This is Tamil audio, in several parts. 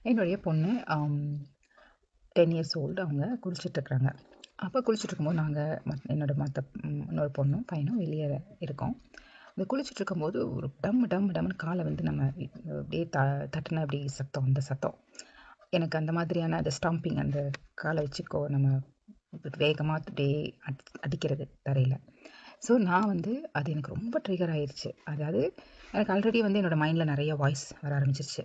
என்னுடைய பொண்ணு 10 இயர்ஸ் ஓல்டு. அவங்க குளிச்சுட்ருக்குறாங்க. அப்போ குளிச்சுட்ருக்கும்போது நாங்கள் மற்ற இன்னொரு பொண்ணும் பையனும் வெளியே இருக்கோம். அந்த குளிச்சுட்ருக்கும்போது ஒரு டம்முன்னு காலை வந்து நம்ம அப்படியே தட்டின அப்படி சத்தம், அந்த சத்தம் எனக்கு அந்த மாதிரியான அந்த ஸ்டாம்பிங், அந்த காலை வச்சுக்கோ நம்ம வேகமாக அப்படியே அடிக்கிறது தரையில். ஸோ நான் வந்து அது எனக்கு ரொம்ப ட்ரிகர் ஆயிடுச்சு. அதாவது எனக்கு ஆல்ரெடி வந்து என்னோடய மைண்டில் நிறைய வாய்ஸ் வர ஆரம்பிச்சிருச்சு.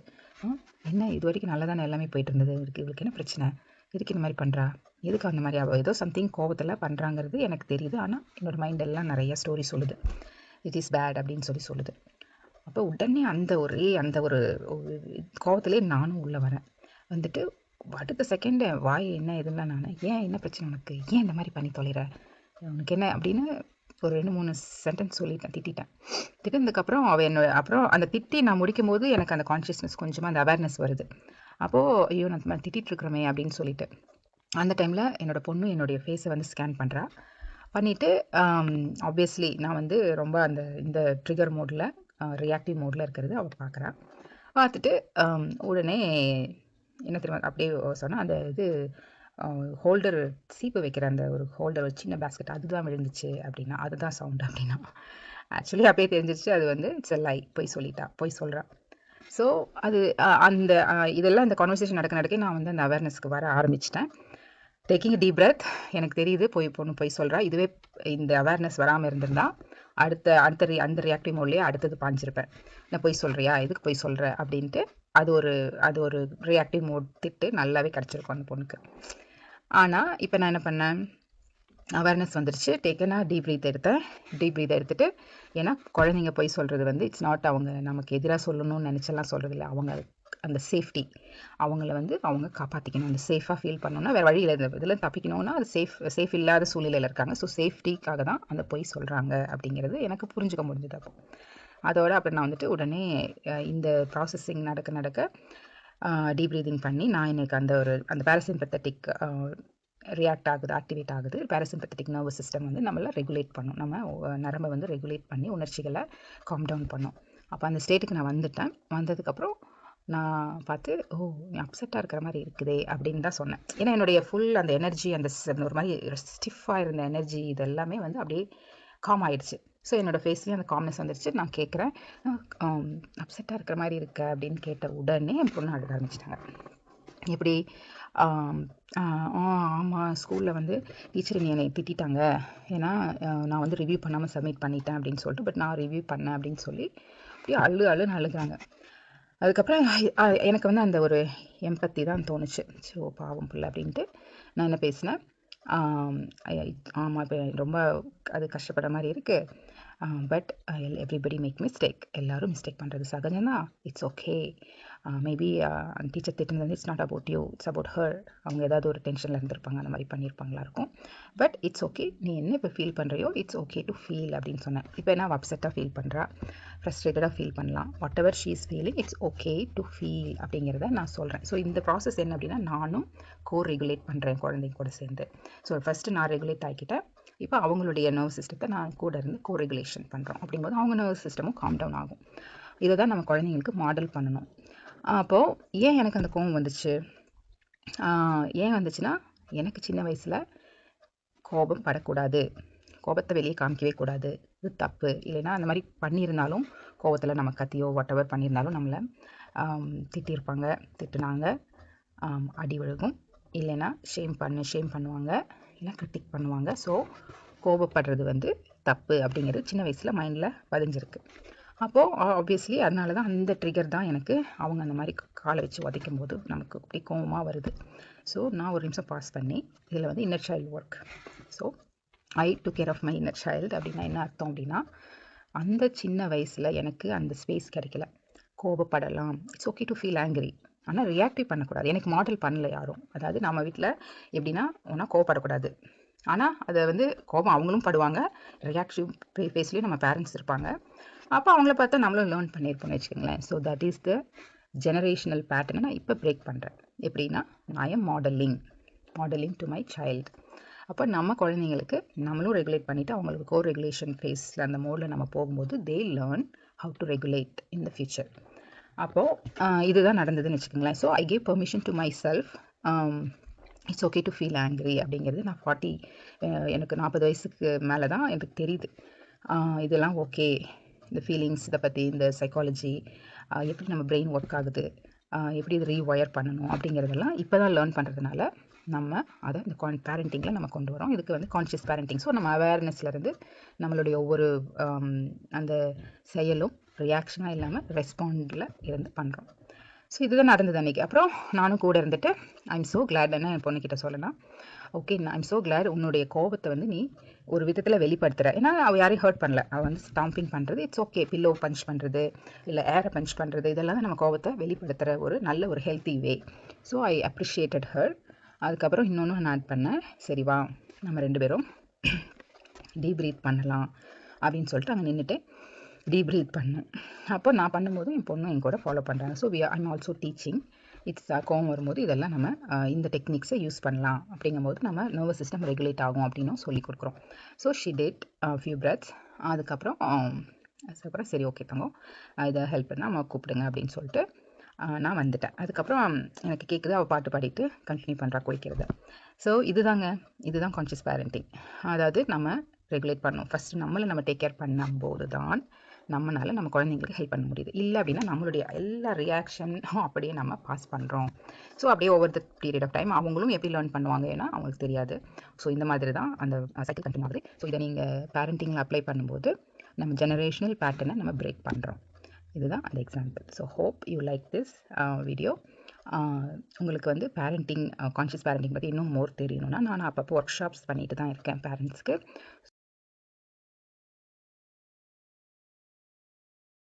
என்ன இது வரைக்கும் நல்லா தானே எல்லாமே போயிட்டு இருந்தது, இவளுக்கு என்ன பிரச்சனை, எதுக்கு இந்த மாதிரி பண்ணுறா, எதுக்கு அந்த மாதிரி ஏதோ சம்திங் கோபத்தில் பண்ணுறாங்கிறது எனக்கு தெரியுது. ஆனால் என்னோடய மைண்ட் எல்லாம் நிறைய ஸ்டோரி சொல்லுது, இட் இஸ் பேட் அப்படின்னு சொல்லுது. அப்போ உடனே அந்த ஒரு கோபத்திலே நானும் உள்ளே வரேன். வந்துட்டு அடுத்த செகண்டு வாய் என்ன எதுலாம் நான் ஏன் என்ன பிரச்சனை உனக்கு, ஏன் இந்த மாதிரி பண்ணி தொலைகிற, உனக்கு என்ன அப்படின்னு ஒரு 2-3 சென்டென்ஸ் சொல்லிட்டேன், திட்டேன். திட்டினதுக்கப்புறம் அப்புறம் அந்த திட்டி நான் முடிக்கும் போது எனக்கு அந்த கான்ஷியஸ்னஸ் கொஞ்சமாக அந்த அவேர்னஸ் வருது. அப்போது ஐயோ நான் திட்டிகிட்டு இருக்கிறோமே அப்படின்னு சொல்லிட்டு அந்த டைமில் என்னோடய பொண்ணு என்னுடைய ஃபேஸை வந்து ஸ்கேன் பண்ணுறா. பண்ணிவிட்டு ஆப்வியஸ்லி நான் வந்து ரொம்ப இந்த ட்ரிகர் மோடில் ரியாக்டிவ் மோடில் இருக்கிறது அவள் பார்க்குறா. பார்த்துட்டு உடனே என்ன தெரியுமா அப்படியே சொன்னால், அந்த ஹோல்டர் சீப்பு வைக்கிற அந்த ஒரு ஹோல்டர், ஒரு சின்ன பேஸ்கெட், அதுதான் விழுந்துச்சு அப்படின்னா, அதுதான் சவுண்டு அப்படின்னா. ஆக்சுவலி அப்படியே தெரிஞ்சிச்சு அது வந்து இட்ஸ் எ லை, பொய் சொல்கிறா. ஸோ அது அந்த இதெல்லாம் இந்த கான்வர்சேஷன் நடக்க நான் வந்து அந்த அவேர்னஸ்க்கு வர ஆரம்பிச்சிட்டேன். Taking deep breadth. எனக்கு தெரியுது பொய் சொல்கிறா. இதுவே இந்த அவேர்னஸ் வராமல் இருந்திருந்தா அந்த ரியாக்டிவ் மோட்லேயே அடுத்தது பாஞ்சிருப்பேன். நான் பொய் சொல்கிறியா, எதுக்கு பொய் சொல்கிற அப்படின்ட்டு அது ஒரு ரியாக்டிவ் மோட் திட்டு நல்லாவே கிடச்சிருக்கும் அந்த பொண்ணுக்கு. ஆனால் இப்போ நான் என்ன பண்ணேன், அவேர்னஸ் வந்துருச்சு, டேக்கனாக டீப் ப்ரீத் எடுத்துட்டு, ஏன்னா குழந்தைங்க பொய் சொல்கிறது வந்து இட்ஸ் நாட் அவங்க நமக்கு எதிராக சொல்லணும்னு நினச்செல்லாம் சொல்கிறது இல்லை. அவங்க அந்த சேஃப்டி, அவங்கள வந்து அவங்க காப்பாற்றிக்கணும். அந்த சேஃபாக ஃபீல் பண்ணணும்னா வேறு வழியில் இதில் தப்பிக்கணும்னா அது சேஃப் இல்லாத சூழ்நிலையில் இருக்காங்க. ஸோ சேஃப்டிக்காக தான் அந்த பொய் சொல்கிறாங்க அப்படிங்கிறது எனக்கு புரிஞ்சுக்க முடிஞ்சது. அப்போ அதோட அப்புறம் நான் வந்துட்டு உடனே இந்த ப்ராசஸிங் நடக்க டீப் ப்ரீதிங் பண்ணி நான் எனக்கு அந்த பேராசிம்பத்தட்டிக் ஆக்டிவேட் ஆகுது. பேராசிம்பத்தட்டிக் நர்வஸ் சிஸ்டம் வந்து நம்மளை ரெகுலேட் பண்ணும், நம்ம நரம்பை வந்து ரெகுலேட் பண்ணி உணர்ச்சிகளை காம் டவுன் பண்ணும். அப்போ அந்த ஸ்டேட்டுக்கு நான் வந்ததுக்கப்புறம் நான் பார்த்து நீ அப்செட்டாக இருக்கிற மாதிரி இருக்குதே அப்படின்னு தான் சொன்னேன். ஏன்னா என்னுடைய ஃபுல் அந்த எனர்ஜி, அந்த ஒரு மாதிரி ஸ்டிஃபாக இருந்த எனர்ஜி இதெல்லாமே வந்து அப்படியே காம் ஆயிடுச்சு. ஸோ என்னோடய ஃபேஸ்லேயும் அந்த காம்னஸ் வந்துடுச்சு. நான் கேட்குறேன், அப்செட்டாக இருக்கிற மாதிரி இருக்க அப்படின்னு கேட்ட உடனே என் பொண்ணு அழுக ஆரம்பிச்சிட்டாங்க. எப்படி, ஆமாம் ஸ்கூலில் வந்து டீச்சர் என்னை திட்டாங்க, ஏன்னா நான் வந்து ரிவ்யூ பண்ணாமல் சப்மிட் பண்ணிட்டேன் அப்படின்னு சொல்லிட்டு, பட் நான் ரிவ்யூ பண்ணேன் அப்படின்னு சொல்லி அப்படியே அழுன்னு அழுகிறாங்க. அதுக்கப்புறம் எனக்கு வந்து அந்த ஒரு எம்பத்தி தான் தோணுச்சு. ஸோ பாவம் பிள்ளை அப்படின்ட்டு நான் என்ன பேசினேன், ஆமாம் இப்போ ரொம்ப அது கஷ்டப்படுற மாதிரி இருக்குது, பட் எவ்ரிபடி மேக் மிஸ்டேக், எல்லோரும் மிஸ்டேக் பண்ணுறது சகஜம்தான், இட்ஸ் ஓகே. மேபி டீச்சர் திட்டுனது வந்து it's not about you, it's about her. அவங்க ஏதாவது ஒரு டென்ஷனில் இருந்திருப்பாங்க, அந்த மாதிரி பண்ணியிருப்பாங்களா இருக்கும். பட் இட்ஸ் ஓகே, நீ என்ன இப்போ ஃபீல் பண்ணுறியோ இட்ஸ் ஓகே டு ஃபீல் அப்படின்னு சொன்னேன். இப்போ என்ன அப்செட்டாக ஃபீல் பண்ணுறா, ஃப்ரஸ்ட்ரேட்டடாக ஃபீல் பண்ணலாம், whatever she is feeling it's okay to feel அப்படிங்கிறத நான் சொல்கிறேன். ஸோ இந்த ப்ராசஸ் என்ன அப்படின்னா, நானும் ரெகுலேட் பண்ணுறேன் குழந்தைங்க கூட சேர்ந்து. ஸோ ஃபஸ்ட்டு நான் ரெகுலேட் ஆகிக்கிட்டேன். இப்போ அவங்களுடைய நர்வஸ் சிஸ்டத்தை நான் கூட இருந்து ரெகுலேஷன் பண்ணுறோம். அப்படிங்கும்போது அவங்க நர்வஸ் சிஸ்டமும் காம் டவுன் ஆகும். இதை தான் நம்ம குழந்தைங்களுக்கு மாடல் பண்ணணும். அப்போது ஏன் எனக்கு அந்த கோவம் வந்துச்சு, ஏன் வந்துச்சுன்னா, எனக்கு சின்ன வயசில் கோபம் படக்கூடாது, கோபத்தை வெளியே காமிக்கவே கூடாது, இது தப்பு. இல்லைன்னா அந்த மாதிரி பண்ணியிருந்தாலும், கோபத்தில் நம்ம கத்தியோ வாட் எவர் பண்ணியிருந்தாலும் நம்மளை திட்டுனாங்க, அடி விழுகும், இல்லைன்னா ஷேம் பண்ணுவாங்க, இல்லை கிரிட்டிக் பண்ணுவாங்க. ஸோ கோபப்படுறது வந்து தப்பு அப்படிங்கிறது சின்ன வயசில் மைண்டில் பதிஞ்சிருக்கு. அப்போது ஆப்வியஸ்லி அதனால தான் அந்த ட்ரிகர் தான் எனக்கு அவங்க அந்த மாதிரி காலை வச்சு உதைக்கும் போது நமக்கு அப்படி கோபமாக வருது. ஸோ நான் ஒரு நிமிஷம் பாஸ் பண்ணி இதில் வந்து inner child work. So I took care of my inner child அப்படின்னா என்ன அர்த்தம் அப்படின்னா, அந்த சின்ன வயசில் எனக்கு அந்த ஸ்பேஸ் கிடைக்கல. கோபப்படலாம், it's okay to feel angry, ஆனால் ரியாக்டிவ் பண்ணக்கூடாது. எனக்கு மாடல் பண்ணல யாரும். அதாவது நம்ம வீட்டில் எப்படின்னா, ஒன்றா கோவப்படக்கூடாது, ஆனால் அதை வந்து கோபம் அவங்களும் படுவாங்க, ரியாக்டிவ் ஃபேஸ்லேயும் நம்ம பேரண்ட்ஸ் இருப்பாங்க. அப்போ அவங்கள பார்த்தா நம்மளும் லேர்ன் பண்ணியிருப்போம்னு வச்சுக்கோங்களேன். So that is the generational பேட்டர்னை நான் இப்போ பிரேக் பண்ணுறேன். எப்படின்னா, I am modelling to my child. அப்போ நம்ம குழந்தைங்களுக்கு நம்மளும் ரெகுலேட் பண்ணிவிட்டு அவங்களுக்கு ரெகுலேஷன் ஃபேஸில் அந்த மோடில் நம்ம போகும்போது they learn how to regulate in the future. அப்போது இதுதான் நடந்ததுன்னு வச்சுக்கோங்களேன். So I gave permission to my self. It's okay to feel angry அப்படிங்கிறது நான் 40 எனக்கு 40 வயசுக்கு மேலே தான் எனக்கு தெரியுது. இதெல்லாம் ஓகே, இந்த ஃபீலிங்ஸ், இதை பற்றி இந்த சைக்காலஜி, எப்படி நம்ம பிரெயின் ஒர்க் ஆகுது, எப்படி இது ரீவயர் பண்ணணும் அப்படிங்கிறதெல்லாம் இப்போ தான் லேர்ன் பண்ணுறதுனால நம்ம அதை இந்த பேரண்டிங்கில் நம்ம கொண்டு வரோம். இதுக்கு வந்து கான்ஷியஸ் பேரண்டிங். ஸோ நம்ம அவேர்னஸ்லேருந்து நம்மளுடைய ஒவ்வொரு அந்த செயலும் ரியாக்ஷனாக இல்லாமல் ரெஸ்பாண்டில் இருந்து பண்ணுறோம். ஸோ இதுதான் நடந்தது அன்றைக்கி. அப்புறம் நானும் கூட இருந்துட்டு ஐம் ஸோ கிளாட்னு என் பொண்ணுக்கிட்ட சொல்லலாம். ஓகே, ஐம் ஸோ கிளாட் உன்னுடைய கோபத்தை வந்து நீ ஒரு விதத்தில் வெளிப்படுத்துகிற. ஏன்னா அவள் யாரையும் ஹர்ட் பண்ணல. அவள் வந்து ஸ்டாம்பிங் பண்ணுறது இட்ஸ் ஓகே. பில்லோ பஞ்ச் பண்ணுறது, இல்லை ஏரை பஞ்ச் பண்ணுறது, இதெல்லாம் தான் நம்ம கோபத்தை வெளிப்படுத்துகிற ஒரு நல்ல ஒரு healthy way. So I appreciated her. அதுக்கப்புறம் இன்னொன்று நான் ஆட் பண்ணேன், சரி வா நம்ம 2 பேரும் டீப் ப்ரீத் பண்ணலாம் அப்படின்னு சொல்லிட்டு அங்கே நின்றுட்டு டீப் ப்ரீத் பண்ணேன். அப்போ நான் பண்ணும்போது என் பொண்ணும் என் கூட ஃபாலோ பண்ணுறாங்க. So I'm also teaching. It's கோவம் வரும்போது இதெல்லாம் நம்ம இந்த டெக்னிக்ஸை யூஸ் பண்ணலாம். அப்படிங்கும்போது நம்ம நர்வஸ் சிஸ்டம் ரெகுலேட் ஆகும் அப்படின்னும் சொல்லி கொடுக்குறோம். So she did few breaths. அதுக்கப்புறம் சரி ஓகே தங்கம், இதை ஹெல்ப் பண்ணால் நம்ம கூப்பிடுங்க அப்படின்னு சொல்லிட்டு நான் வந்துட்டேன். அதுக்கப்புறம் எனக்கு கேட்குது, அவள் பாட்டு பாடிட்டு கண்டினியூ பண்ணுறா குளிக்கிறத. ஸோ இதுதான் கான்ஷியஸ் பேரண்டிங். அதாவது நம்ம ரெகுலேட் பண்ணணும். ஃபஸ்ட்டு நம்மளை நம்ம டேக் கேர் பண்ணும்போது தான் நம்மளால் நம்ம குழந்தைங்களுக்கு ஹெல்ப் பண்ண முடியுது. இல்லை அப்படின்னா நம்மளுடைய எல்லா ரியாக்ஷனும் அப்படியே நம்ம பாஸ் பண்ணுறோம். ஸோ அப்படியே over the period of time அவங்களும் எப்படி லேர்ன் பண்ணுவாங்க, ஏன்னா அவங்களுக்கு தெரியாது. ஸோ இந்த மாதிரி தான் அந்த சைக்கிள் கண்டினியூ ஆகுது. ஸோ இதை நீங்கள் பேரண்டிங்கில் அப்ளை பண்ணும்போது நம்ம ஜெனரேஷனல் பேட்டர்னை நம்ம பிரேக் பண்ணுறோம். இதுதான் அந்த example. So hope you like this video. உங்களுக்கு வந்து பேரண்டிங், கான்ஷியஸ் பேரண்டிங் பற்றி இன்னும் மோர் தெரியணும்னா நான் அப்பப்போ ஒர்க் ஷாப்ஸ் பண்ணிட்டு தான் இருக்கேன் பேரண்ட்ஸ்க்கு.